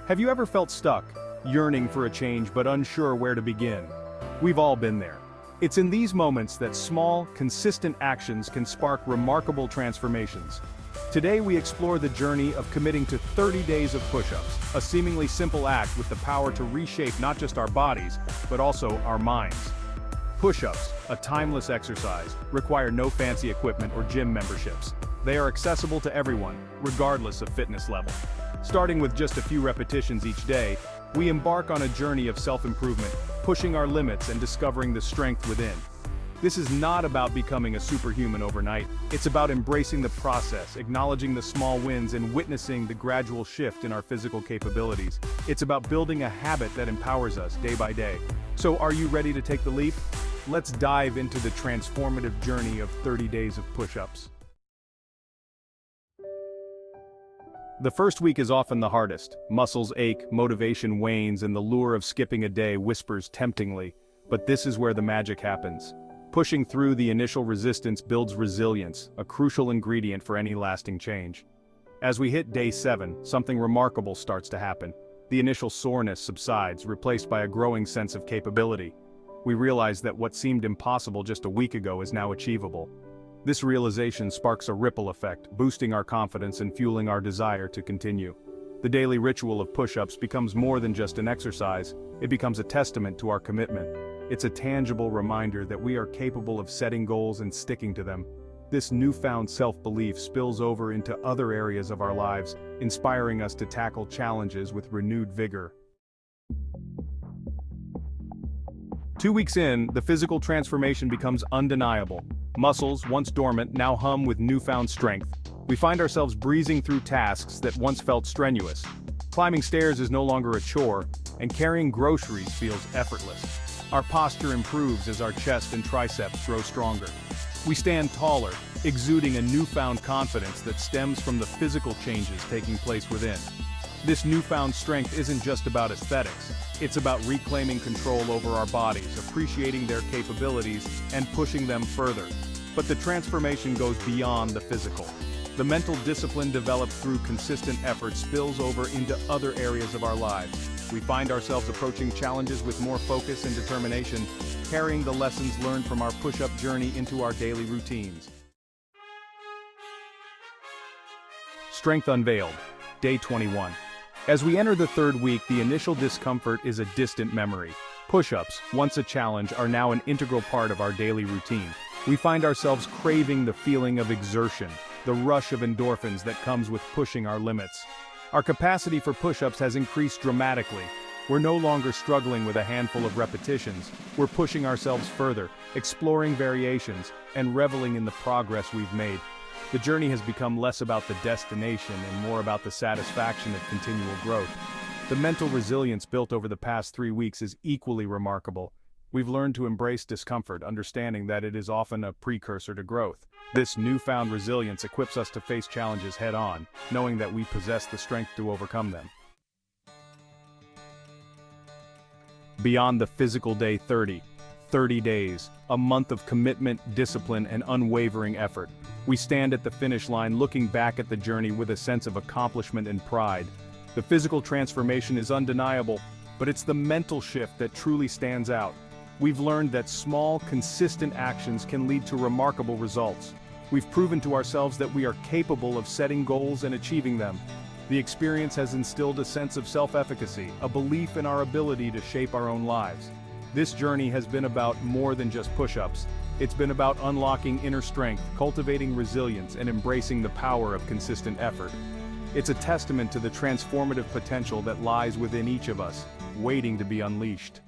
Have you ever felt stuck, yearning for a change but unsure where to begin? We've all been there. It's in these moments that small, consistent actions can spark remarkable transformations. Today we explore the journey of committing to 30 days of push-ups, a seemingly simple act with the power to reshape not just our bodies, but also our minds. Push-ups, a timeless exercise, require no fancy equipment or gym memberships. They are accessible to everyone, regardless of fitness level. Starting with just a few repetitions each day, we embark on a journey of self-improvement, pushing our limits and discovering the strength within. This is not about becoming a superhuman overnight. It's about embracing the process, acknowledging the small wins, and witnessing the gradual shift in our physical capabilities. It's about building a habit that empowers us day by day. So are you ready to take the leap? Let's dive into the transformative journey of 30 days of push-ups. The first week is often the hardest. Muscles ache, motivation wanes, and the lure of skipping a day whispers temptingly. But this is where the magic happens. Pushing through the initial resistance builds resilience, a crucial ingredient for any lasting change. As we hit day 7, something remarkable starts to happen. The initial soreness subsides, replaced by a growing sense of capability. We realize that what seemed impossible just a week ago is now achievable. This realization sparks a ripple effect, boosting our confidence and fueling our desire to continue. The daily ritual of push-ups becomes more than just an exercise, it becomes a testament to our commitment. It's a tangible reminder that we are capable of setting goals and sticking to them. This newfound self-belief spills over into other areas of our lives, inspiring us to tackle challenges with renewed vigor. 2 weeks in, the physical transformation becomes undeniable. Muscles, once dormant, now hum with newfound strength. We find ourselves breezing through tasks that once felt strenuous. Climbing stairs is no longer a chore, and carrying groceries feels effortless. Our posture improves as our chest and triceps grow stronger. We stand taller, exuding a newfound confidence that stems from the physical changes taking place within. This newfound strength isn't just about aesthetics, it's about reclaiming control over our bodies, appreciating their capabilities, and pushing them further. But the transformation goes beyond the physical. The mental discipline developed through consistent effort spills over into other areas of our lives. We find ourselves approaching challenges with more focus and determination, carrying the lessons learned from our push-up journey into our daily routines. Strength unveiled, day 21. As we enter the third week, the initial discomfort is a distant memory. Push-ups, once a challenge, are now an integral part of our daily routine. We find ourselves craving the feeling of exertion, the rush of endorphins that comes with pushing our limits. Our capacity for push-ups has increased dramatically. We're no longer struggling with a handful of repetitions. We're pushing ourselves further, exploring variations, and reveling in the progress we've made. The journey has become less about the destination and more about the satisfaction of continual growth. The mental resilience built over the past 3 weeks is equally remarkable. We've learned to embrace discomfort, understanding that it is often a precursor to growth. This newfound resilience equips us to face challenges head-on, knowing that we possess the strength to overcome them. Beyond the physical day 30 days, a month of commitment, discipline, and unwavering effort. We stand at the finish line looking back at the journey with a sense of accomplishment and pride. The physical transformation is undeniable, but it's the mental shift that truly stands out. We've learned that small, consistent actions can lead to remarkable results. We've proven to ourselves that we are capable of setting goals and achieving them. The experience has instilled a sense of self-efficacy, a belief in our ability to shape our own lives. This journey has been about more than just push-ups. It's been about unlocking inner strength, cultivating resilience, and embracing the power of consistent effort. It's a testament to the transformative potential that lies within each of us, waiting to be unleashed.